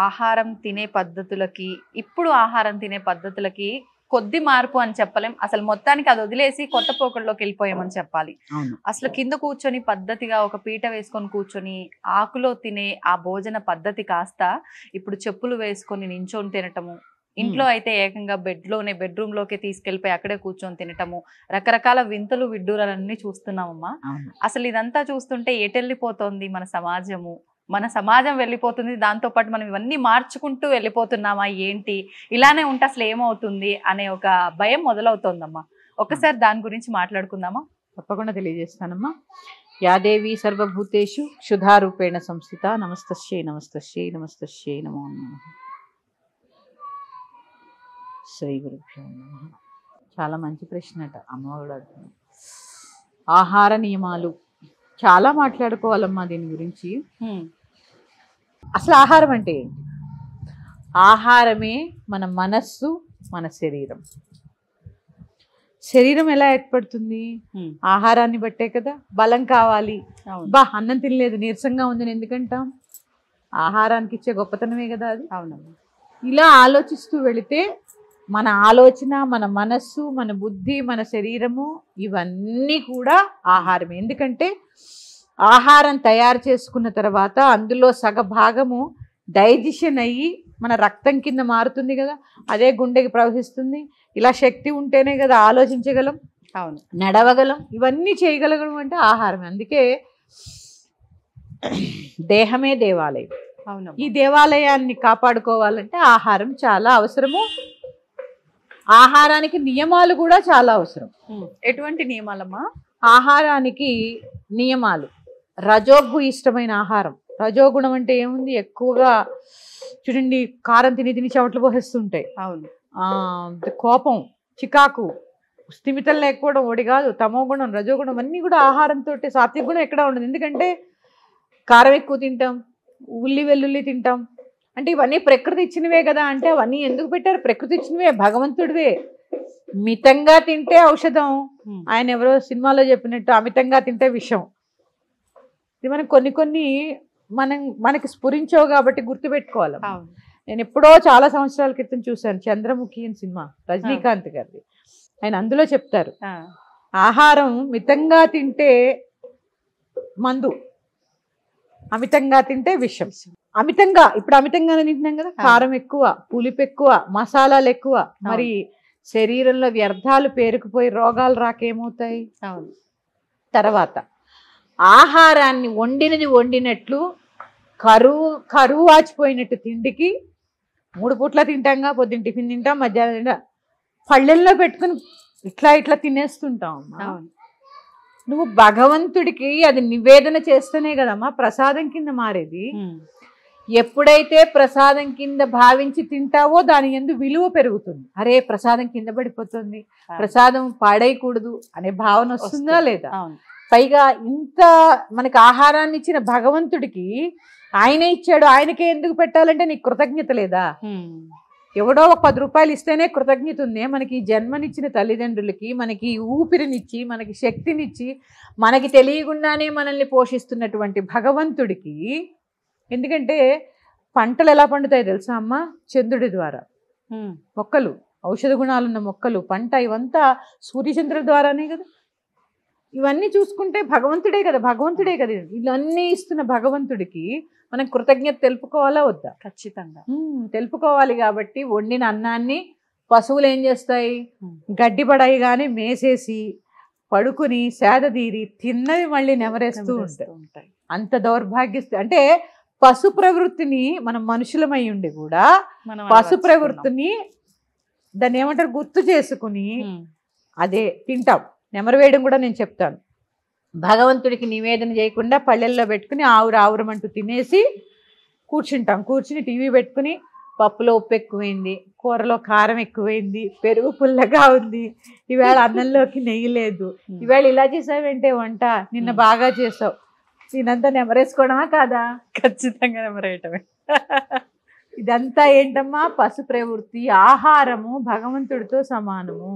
S2: ఆహారం తినే పద్ధతులకి ఇప్పుడు ఆహారం తినే పద్ధతులకి కొద్ది మార్పు అని చెప్పలేం. అసలు మొత్తానికి అది వదిలేసి కొత్త పోకడలోకి వెళ్ళిపోయామని చెప్పాలి. అసలు కింద కూర్చొని పద్ధతిగా ఒక పీట వేసుకొని కూర్చొని ఆకులో తినే ఆ భోజన పద్ధతి కాస్త ఇప్పుడు చెప్పులు వేసుకొని నించొని తినటము, ఇంట్లో అయితే ఏకంగా బెడ్రూమ్ లోకి తీసుకెళ్లిపోయి అక్కడే కూర్చొని తినటము, రకరకాల వింతలు విడ్డూరాలన్నీ చూస్తున్నామమ్మా. అసలు ఇదంతా చూస్తుంటే ఎటెళ్ళిపోతోంది మన సమాజం వెళ్ళిపోతుంది. దాంతో పాటు మనం ఇవన్నీ మార్చుకుంటూ వెళ్ళిపోతున్నామా ఏంటి, ఇలానే ఉంటే అసలు ఏమవుతుంది అనే ఒక భయం మొదలవుతోందమ్మా. ఒకసారి దాని గురించి మాట్లాడుకుందామా?
S3: తప్పకుండా తెలియజేస్తానమ్మా. యాదేవి సర్వభూతేషు క్షుధారూపేణ సంస్థిత. నమస్తస్యై నమస్తస్యై నమస్తస్యై నమో నమః. శ్రీ గురుభ్యో నమః. చాలా మంచి ప్రశ్న అట అమ్మవాడు అడుగుతుంది. ఆహార నియమాలు చాలా మాట్లాడుకోవాలమ్మా దీని గురించి. అసలు ఆహారం అంటే ఏంటి? ఆహారమే మన మనస్సు, మన శరీరం. శరీరం ఎలా ఏర్పడుతుంది? ఆహారాన్ని బట్టే కదా. బలం కావాలి, బా అన్నం తినలేదు నీరసంగా ఉందని ఎందుకంటాం? ఆహారానికి ఇచ్చే గొప్పతనమే కదా అది.
S2: అవునమ్మా.
S3: ఇలా ఆలోచిస్తూ వెళితే మన ఆలోచన, మన మనస్సు, మన బుద్ధి, మన శరీరము ఇవన్నీ కూడా ఆహారమే. ఎందుకంటే ఆహారం తయారు చేసుకున్న తర్వాత అందులో సగభాగము డైజెషన్ అయ్యి మన రక్తం కింద మారుతుంది కదా, అదే గుండెకి ప్రవహిస్తుంది. ఇలా శక్తి ఉంటేనే కదా ఆలోచించగలం,
S2: అవును,
S3: నడవగలం, ఇవన్నీ చేయగలగడం అంటే ఆహారం. అందుకే దేహమే దేవాలయం.
S2: అవును.
S3: ఈ దేవాలయాన్ని కాపాడుకోవాలంటే ఆహారం చాలా అవసరము. ఆహారానికి నియమాలు కూడా చాలా అవసరం.
S2: ఎటువంటి నియమాలమ్మా?
S3: ఆహారానికి నియమాలు. రజోగు ఇష్టమైన ఆహారం. రజోగుణం అంటే ఏముంది, ఎక్కువగా చూడండి కారం తిని తిని చెమటలు పోసేస్తుంటాయి.
S2: అవును.
S3: కోపం, చికాకు, స్థిమితం లేకపోవడం ఒకటి కాదు. తమో గుణం, రజోగుణం అన్నీ కూడా ఆహారంతో. సాత్విక గుణం ఎక్కడ ఉండదు. ఎందుకంటే కారం ఎక్కువ తింటాం, ఉల్లి వెల్లుల్లి తింటాం. అంటే ఇవన్నీ ప్రకృతి ఇచ్చినవే కదా. అంటే అవన్నీ ఎందుకు పెట్టారు? ప్రకృతి ఇచ్చినవే, భగవంతుడివే. మితంగా తింటే ఔషధం. ఆయన ఎవరో సినిమాలో చెప్పినట్టు అమితంగా తింటే విషం. ఇది మనం కొన్ని మనకి స్ఫురించవు కాబట్టి గుర్తుపెట్టుకోవాలి. నేను ఎప్పుడో చాలా సంవత్సరాల క్రితం చూశాను చంద్రముఖి అని సినిమా, రజనీకాంత్ గారిది. ఆయన అందులో చెప్తారు, ఆహారం మితంగా తింటే మందు, అమితంగా తింటే విషం. ఇప్పుడు అమితంగానే తింటున్నాం కదా, కారం ఎక్కువ, పులుపు ఎక్కువ, మసాలాలు ఎక్కువ, మరి శరీరంలో వ్యర్థాలు పేరుకుపోయి రోగాలు రాకేమవుతాయి. తర్వాత ఆహారాన్ని వండినట్లు కరువు వాచిపోయినట్టు తిండికి 3 పూట్ల తింటాంగా. పొద్దున్న టిఫిన్ తింటాం, మధ్యాహ్నం తింటాం, పళ్ళెల్లో పెట్టుకుని ఇట్లా తినేస్తుంటాం. నువ్వు భగవంతుడికి అది నివేదన చేస్తేనే కదమ్మా ప్రసాదం కింద మారేది. ఎప్పుడైతే ప్రసాదం కింద భావించి తింటావో దాని యందు విలువ పెరుగుతుంది. అరే ప్రసాదం కింద పడిపోతుంది, ప్రసాదం పాడేయకూడదు అనే భావన వస్తుందా లేదా? పైగా ఇంత మనకి ఆహారాన్ని ఇచ్చిన భగవంతుడికి ఆయనే ఇచ్చాడు, ఆయనకే ఎందుకు పెట్టాలంటే నీకు కృతజ్ఞత లేదా? ఎవడో ఒక 10 రూపాయలు ఇస్తేనే కృతజ్ఞత ఉంది. మనకి జన్మనిచ్చిన తల్లిదండ్రులకి, మనకి ఊపిరినిచ్చి, మనకి శక్తినిచ్చి, మనకి తెలియకుండానే మనల్ని పోషిస్తున్నటువంటి భగవంతుడికి. ఎందుకంటే పంటలు ఎలా పండుతాయి తెలుసా అమ్మ? చంద్రుడి ద్వారా. మొక్కలు, ఔషధ గుణాలున్న మొక్కలు, పంట, ఇవంతా సూర్యచంద్రుల ద్వారానే కదా. ఇవన్నీ చూసుకుంటే భగవంతుడే కదా. ఇవన్నీ ఇస్తున్న భగవంతుడికి మనం కృతజ్ఞత తెలుపుకోవాలా వద్దా?
S2: ఖచ్చితంగా
S3: తెలుపుకోవాలి. కాబట్టి వండిన అన్నాన్ని పశువులు ఏం చేస్తాయి, గడ్డి పడైగానే మేసేసి పడుకుని సేదతీరి తిన్నవి మళ్ళీ నెమరేస్తూ ఉంటాయి. అంత దౌర్భాగ్యస్తు. అంటే పశు ప్రవృత్తిని మనం మనుషులమై ఉండి కూడా పశు ప్రవృత్తిని దాన్ని ఏమంటారు గుర్తు చేసుకుని అదే తింటాం. నెమరు వేయడం కూడా నేను చెప్తాను. భగవంతుడికి నివేదన చేయకుండా పళ్ళెల్లో పెట్టుకుని ఆవురమంటూ తినేసి కూర్చుంటాం. కూర్చుని టీవీ పెట్టుకుని పప్పులో ఉప్పు ఎక్కువైంది, కూరలో కారం ఎక్కువైంది, పెరుగు పుల్లగా ఉంది, ఈవేళ అన్నంలోకి నెయ్యి లేదు, ఈవేళ ఇలా చేసావేంటే వంట, నిన్న బాగా చేసావు, నేనంతా నెమరేసుకోవడమా కాదా?
S2: ఖచ్చితంగా నెమరేయటమే.
S3: ఇదంతా ఏంటమ్మా? పశు ప్రవృత్తి. ఆహారము భగవంతుడితో సమానము.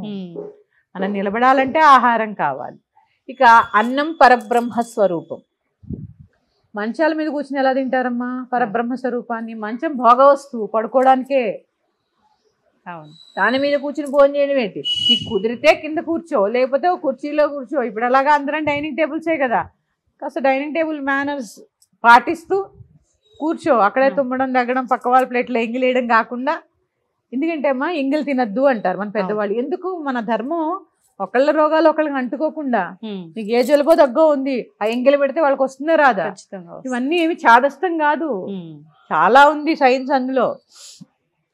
S3: మనం నిలబడాలంటే ఆహారం కావాలి. ఇక అన్నం పరబ్రహ్మ స్వరూపం. మంచాల మీద కూర్చుని ఎలా తింటారమ్మా పరబ్రహ్మ స్వరూపాన్ని? మంచం భోగ వస్తువు, పడుకోవడానికే. దాని మీద కూర్చుని భోజనం చేయడం ఏంటి? నీకు కుదిరితే కింద కూర్చో, లేకపోతే ఒక కుర్చీలో కూర్చో. ఇప్పుడు అలాగా అందరం డైనింగ్ టేబుల్సే కదా, కాస్త డైనింగ్ టేబుల్ మేనర్స్ పాటిస్తూ కూర్చో. అక్కడే తుమ్మడం, దగ్గడం, పక్క వాళ్ళ ప్లేట్లో ఎంగిలేయడం కాకుండా. ఎందుకంటే అమ్మా ఎంగిల్ తినద్దు అంటారు మన పెద్దవాళ్ళు. ఎందుకు? మన ధర్మం ఒకళ్ళ రోగాలు ఒకళ్ళకి అంటుకోకుండా. నీకు ఏ జలుబో దగ్గో ఉంది, ఆ ఎంగిలి పెడితే వాళ్ళకి వస్తుందా రాదా? ఇవన్నీ ఏమి చాదస్తం కాదు, చాలా ఉంది సైన్స్ అందులో.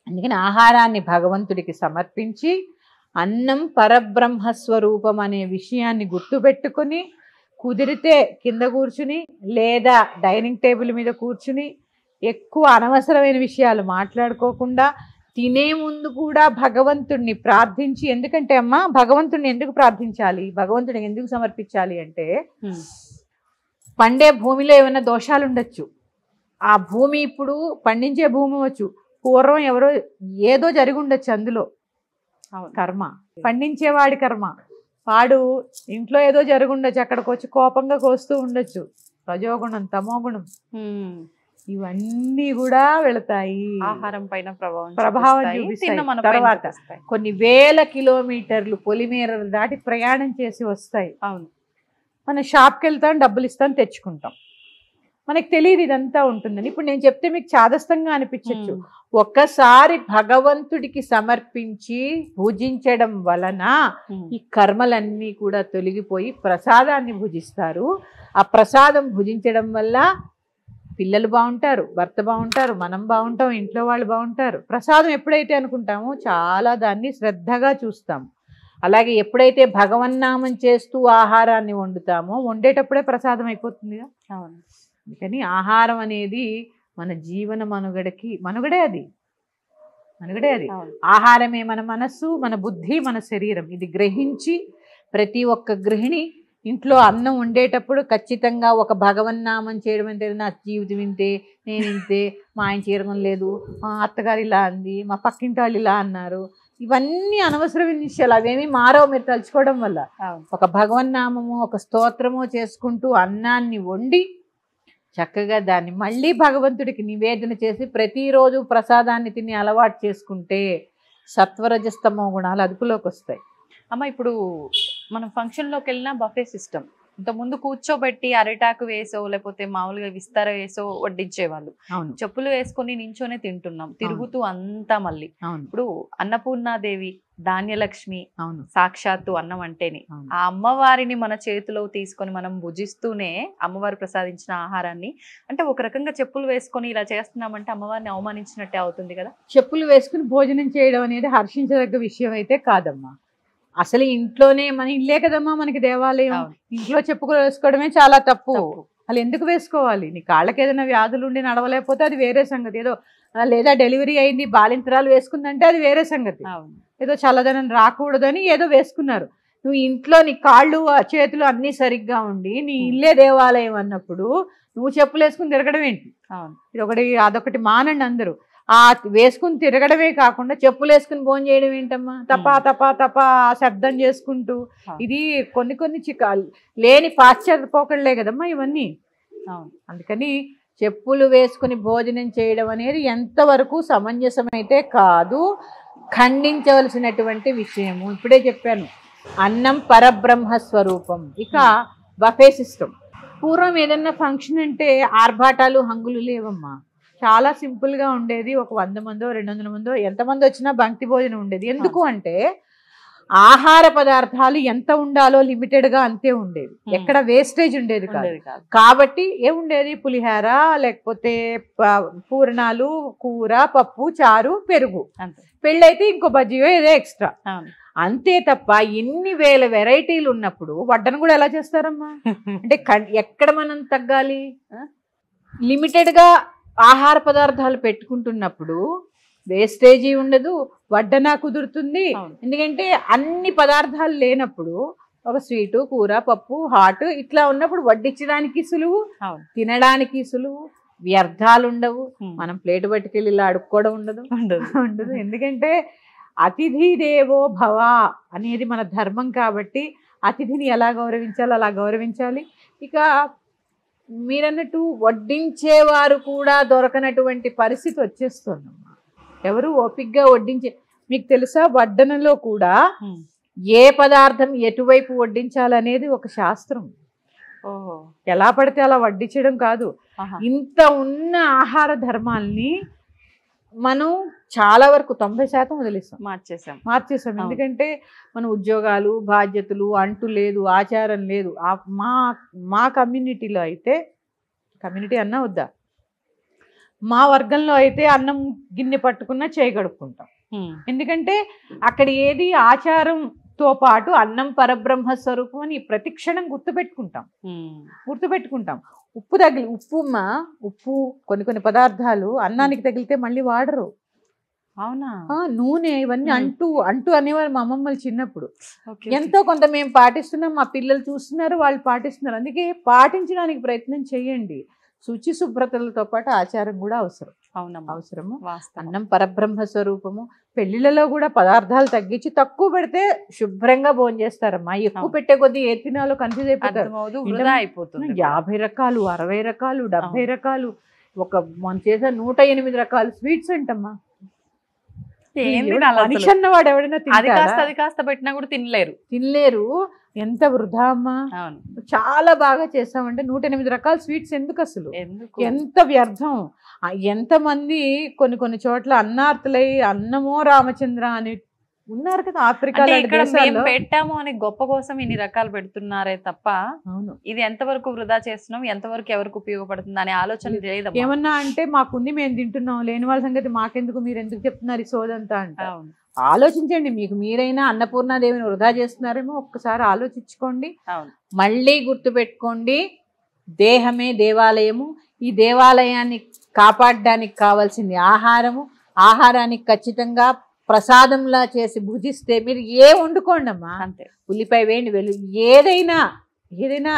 S3: అందుకని ఆహారాన్ని భగవంతుడికి సమర్పించి అన్నం పరబ్రహ్మ స్వరూపం అనే విషయాన్ని గుర్తుపెట్టుకుని కుదిరితే కింద కూర్చుని లేదా డైనింగ్ టేబుల్ మీద కూర్చుని ఎక్కువ అనవసరమైన విషయాలు మాట్లాడుకోకుండా తినే ముందు కూడా భగవంతుడిని ప్రార్థించి. ఎందుకంటే అమ్మా భగవంతుడిని ఎందుకు ప్రార్థించాలి, భగవంతుడిని ఎందుకు సమర్పించాలి అంటే పండే భూమిలో ఏమైనా దోషాలు ఉండొచ్చు. ఆ భూమి ఇప్పుడు పండించే భూమి వచ్చు, పూర్వం ఎవరో ఏదో జరిగి ఉండొచ్చు అందులో కర్మ, పండించేవాడి కర్మ. వాడు ఇంట్లో ఏదో జరిగి ఉండొచ్చు, అక్కడికి వచ్చి కోపంగా కోస్తూ ఉండొచ్చు. రజోగుణం, తమోగుణం. ఇవన్నీ కూడా వెళతాయి,
S2: ఆహారం పైన
S3: ప్రభావం చూపిస్తాయి. తర్వాత కొన్ని వేల కిలోమీటర్లు పొలిమేరలు దాటి ప్రయాణం చేసి వస్తాయి.
S2: అవును,
S3: మనం షాప్కి వెళ్తాం, డబ్బులు ఇస్తాం, తెచ్చుకుంటాం, మనకి తెలియదు ఇదంతా ఉంటుందని. ఇప్పుడు నేను చెప్తే మీకు చాదస్తంగా అనిపించవచ్చు. ఒక్కసారి భగవంతుడికి సమర్పించి పూజించడం వలన ఈ కర్మలన్నీ కూడా తొలగిపోయి ప్రసాదాన్ని భుజిస్తారు. ఆ ప్రసాదం భుజించడం వల్ల పిల్లలు బాగుంటారు, భర్త బాగుంటారు, మనం బాగుంటాం, ఇంట్లో వాళ్ళు బాగుంటారు. ప్రసాదం ఎప్పుడైతే అనుకుంటామో చాలా దాన్ని శ్రద్ధగా చూస్తాము. అలాగే ఎప్పుడైతే భగవన్నామం చేస్తూ ఆహారాన్ని వండుతామో వండేటప్పుడే ప్రసాదం అయిపోతుందిగా.
S2: అవును,
S3: అందుకని ఆహారం అనేది మన జీవన మనుగడే అది. ఆహారమే మన మనస్సు, మన బుద్ధి, మన శరీరం. ఇది గ్రహించి ప్రతి ఒక్క గృహిణి ఇంట్లో అన్నం వండేటప్పుడు ఖచ్చితంగా ఒక భగవన్నామం చేయడం. అంటే నా జీవితం ఇంతే, నేను ఇంతే, మా ఆయన చీరగం లేదు, మా అత్తగారు ఇలా అంది, మా పక్కింటి వాళ్ళు ఇలా అన్నారు, ఇవన్నీ అనవసరమైన విషయాలు. అవేమీ మారవు మీరు తలుచుకోవడం వల్ల. ఒక భగవన్నామము, ఒక స్తోత్రము చేసుకుంటూ అన్నాన్ని వండి చక్కగా దాన్ని మళ్ళీ భగవంతుడికి నివేదన చేసి ప్రతిరోజు ప్రసాదాన్ని తిని అలవాటు చేసుకుంటే సత్వరజస్తమో గుణాలు అదుపులోకి వస్తాయి.
S2: అమ్మ, ఇప్పుడు మనం ఫంక్షన్లోకి వెళ్ళినా బఫే సిస్టమ్. ఇంతకుముందు కూర్చోబెట్టి అరిటాకు వేసో లేకపోతే మామూలుగా విస్తార వేసో వడ్డించేవాళ్ళు. చెప్పులు వేసుకొని నించోనే తింటున్నాం, తిరుగుతూ అంతా. మళ్ళీ ఇప్పుడు అన్నపూర్ణాదేవి, ధాన్యలక్ష్మి, సాక్షాత్తు అన్నం అంటేనే ఆ అమ్మవారిని మన చేతిలో తీసుకొని మనం భుజిస్తూనే అమ్మవారు ప్రసాదించిన ఆహారాన్ని, అంటే ఒక రకంగా చెప్పులు వేసుకొని ఇలా చేస్తున్నామంటే అమ్మవారిని అవమానించినట్టే అవుతుంది కదా.
S3: చెప్పులు వేసుకుని భోజనం చేయడం అనేది హర్షించదగ్గ విషయం అయితే కాదమ్మా. అసలు ఇంట్లోనే, మన ఇల్లే కదమ్మా మనకి దేవాలయం, ఇంట్లో చెప్పులు వేసుకోవడమే చాలా తప్పు. అసలు ఎందుకు వేసుకోవాలి? నీ కాళ్ళకి ఏదైనా వ్యాధులు ఉండి నడవలేకపోతే అది వేరే సంగతి. ఏదో లేదా డెలివరీ అయింది బాలింతరాలు వేసుకుందంటే అది వేరే సంగతి. ఏదో చల్లదనం రాకూడదని ఏదో వేసుకున్నారు. నువ్వు ఇంట్లో నీ కాళ్ళు చేతులు అన్నీ సరిగ్గా ఉండి నీ ఇల్లే దేవాలయం అన్నప్పుడు నువ్వు చెప్పులు వేసుకుని తిరగడం ఏంటి? అదొకటి మానండి అందరూ. ఆ వేసుకుని తిరగడమే కాకుండా చెప్పులు వేసుకుని భోజనం చేయడం ఏంటమ్మా? తపా తపా తపా శబ్దం చేసుకుంటూ. ఇది కొన్ని లేని పాశ్చాత్య పోకళ్ళే కదమ్మా ఇవన్నీ. అందుకని చెప్పులు వేసుకుని భోజనం చేయడం అనేది ఎంతవరకు సమంజసమైతే కాదు, ఖండించవలసినటువంటి విషయము. ఇప్పుడే చెప్పాను, అన్నం పరబ్రహ్మ స్వరూపం. ఇక బఫే సిస్టమ్. పూర్వం ఏదన్నా ఫంక్షన్ అంటే ఆర్భాటాలు హంగులు లేవమ్మా. చాలా సింపుల్గా ఉండేది. ఒక 100 మందో 200 మందో ఎంతమంది వచ్చినా బంక్తి భోజనం ఉండేది. ఎందుకు అంటే ఆహార పదార్థాలు ఎంత ఉండాలో లిమిటెడ్గా అంతే ఉండేది, ఎక్కడ వేస్టేజ్ ఉండేది కాదు. కాబట్టి ఏముండేది? పులిహార, లేకపోతే పూర్ణాలు, కూర, పప్పు, చారు, పెరుగు. పెళ్ళైతే ఇంకో బజ్జీయో ఏదో ఎక్స్ట్రా, అంతే తప్ప ఇన్ని వేల వెరైటీలు ఉన్నప్పుడు వడ్డను కూడా ఎలా చేస్తారమ్మా? అంటే ఎక్కడ మనం తగ్గాలి? లిమిటెడ్గా ఆహార పదార్థాలు పెట్టుకుంటున్నప్పుడు వేస్టేజీ ఉండదు, వడ్డన కుదురుతుంది. ఎందుకంటే అన్ని పదార్థాలు లేనప్పుడు ఒక స్వీటు, కూర, పప్పు, హాట్ ఇట్లా ఉన్నప్పుడు వడ్డించడానికి సులువు, తినడానికి సులువు, వ్యర్థాలు ఉండవు. మనం ప్లేట్ పట్టుకెళ్ళి ఇలా అడుక్కోవడం ఉండదు. ఎందుకంటే అతిథి దేవో భవ అనేది మన ధర్మం. కాబట్టి అతిథిని ఎలా గౌరవించాలో అలా గౌరవించాలి. ఇక మీరన్నట్టు వడ్డించేవారు కూడా దొరకనటువంటి పరిస్థితి వచ్చేస్తుందమ్మా. ఎవరు ఓపికగా వడ్డించే, మీకు తెలుసా వడ్డనలో కూడా ఏ పదార్థం ఎటువైపు వడ్డించాలనేది ఒక శాస్త్రం. ఎలా పడితే అలా వడ్డించడం కాదు. ఇంత ఉన్న ఆహార ధర్మాల్ని మనం చాలా వరకు 90% వదిలేస్తాం, మార్చేసాం. ఎందుకంటే మన ఉద్యోగాలు, బాధ్యతలు అంటూ లేదు, ఆచారం లేదు. మా కమ్యూనిటీలో అయితే, కమ్యూనిటీ అన్నా వద్దా, మా వర్గంలో అయితే అన్నం గిన్నె పట్టుకున్నా చేయగడుపుకుంటాం. ఎందుకంటే అక్కడ ఏది ఆచారంతో పాటు అన్నం పరబ్రహ్మ స్వరూపం అని ప్రతి క్షణం గుర్తుపెట్టుకుంటాం. ఉప్పు కొన్ని పదార్థాలు అన్నానికి తగిలితే మళ్ళీ వాడరు. అవునా? నూనె ఇవన్నీ అంటూ అనేవారు మా అమ్మమ్మలు చిన్నప్పుడు. ఎంతో కొంత మేము పాటిస్తున్నాం, మా పిల్లలు చూస్తున్నారు, వాళ్ళు పాటిస్తున్నారు. అందుకే పాటించడానికి ప్రయత్నం చేయండి. శుచి శుభ్రతలతో పాటు ఆచారం కూడా అవసరం. అవసరము. అన్నం పరబ్రహ్మ స్వరూపము. పెళ్లిళ్ళలో కూడా పదార్థాలు తగ్గించి తక్కువ పెడితే శుభ్రంగా భోజనం చేస్తారమ్మా. ఎక్కువ పెట్టే కొద్దీ ఏ తినాలో కన్ఫ్యూజ్ అయిపోతారు. 50 రకాలు, 60 రకాలు, 70 రకాలు. మనం చేసే 108 రకాల స్వీట్స్ అంటమ్మా.
S2: ఏంది
S3: మనిషి అన్నవాడు ఎవడైనా
S2: అది కాస్త పెట్టినా కూడా
S3: తినలేరు. ఎంత వృధా అమ్మా. చాలా బాగా చేస్తామంటే 108 రకాల స్వీట్స్ ఎందుకు అసలు, ఎంత వ్యర్థం. ఎంతమంది కొన్ని చోట్ల అన్నార్తులై అన్నమో రామచంద్ర అని ఉన్నారు కదా ఆఫ్రికా
S2: పెట్టాము అని గొప్ప కోసం ఇన్ని రకాలు పెడుతున్నారే తప్ప ఇది ఎంతవరకు వృధా చేస్తున్నాం, ఎంతవరకు ఎవరికి ఉపయోగపడుతుంది అనే ఆలోచన లేదు.
S3: ఏమన్నా అంటే మాకుంది మేము తింటున్నాం, లేని వాళ్ళ సంగతి మాకెందుకు, మీరు ఎందుకు చెప్తున్నారు ఈ సోదంతా అంటే. ఆలోచించండి, మీకు మీరైనా అన్నపూర్ణాదేవిని వృధా చేస్తున్నారేమో ఒక్కసారి ఆలోచించుకోండి. మళ్ళీ గుర్తుపెట్టుకోండి, దేహమే దేవాలయము. ఈ దేవాలయాన్ని కాపాడడానికి కావాల్సింది ఆహారము. ఆహారానికి ఖచ్చితంగా ప్రసాదంలా చేసి భుజిస్తే మీరు వండుకోండి అమ్మా, అంతే. ఉల్లిపాయ వేయండి, ఏదైనా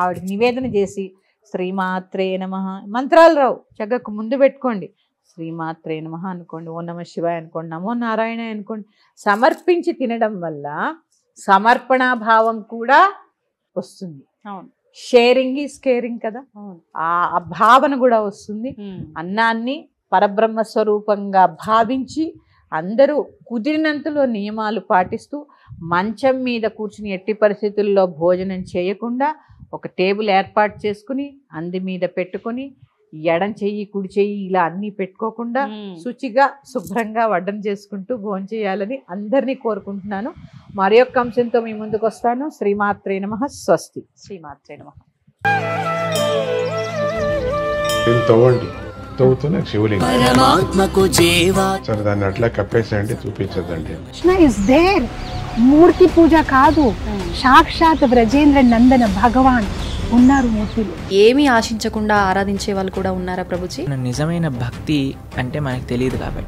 S3: ఆవిడ నివేదన చేసి శ్రీమాత్రే నమః మంత్రాలు రావు, చక్కగా ముందు పెట్టుకోండి. శ్రీమాత్రే నమః అనుకోండి, ఓ నమ శివాయ అనుకోండి, నమో నారాయణ అనుకోండి. సమర్పించి తినడం వల్ల సమర్పణ భావం కూడా వస్తుంది. షేరింగ్ ఈజ్ కేరింగ్ కదా, ఆ భావన కూడా వస్తుంది. అన్నాన్ని పరబ్రహ్మ స్వరూపంగా భావించి అందరూ కుదిరినంతలో నియమాలు పాటిస్తూ మంచం మీద కూర్చుని ఎట్టి పరిస్థితుల్లో భోజనం చేయకుండా ఒక టేబుల్ ఏర్పాటు చేసుకుని అంది మీద పెట్టుకొని ఎడం చెయ్యి కుడి చెయ్యి ఇలా అన్నీ పెట్టుకోకుండా శుచిగా శుభ్రంగా వడ్డన చేసుకుంటూ భోజనం చేయాలని అందరినీ కోరుకుంటున్నాను. మరి యొక్క అంశంతో మీ ముందుకు వస్తాను. శ్రీమాత్రే నమః. స్వస్తి. శ్రీమాత్రే నమః.
S4: సరే దాన్ని అట్లా కప్పేసేయండి, చూపించదండి.
S5: Krishna is there. మూర్తి పూజ కాదు, సాక్షాత్ బ్రజేంద్ర నందన భగవాన్ ఉన్నారు మూర్తిలో.
S6: ఏమీ ఆశించకుండా ఆరాధించే వాళ్ళు కూడా ఉన్నారా ప్రభుజీ?
S7: నిజమైన భక్తి అంటే మనకు తెలియదు కాబట్టి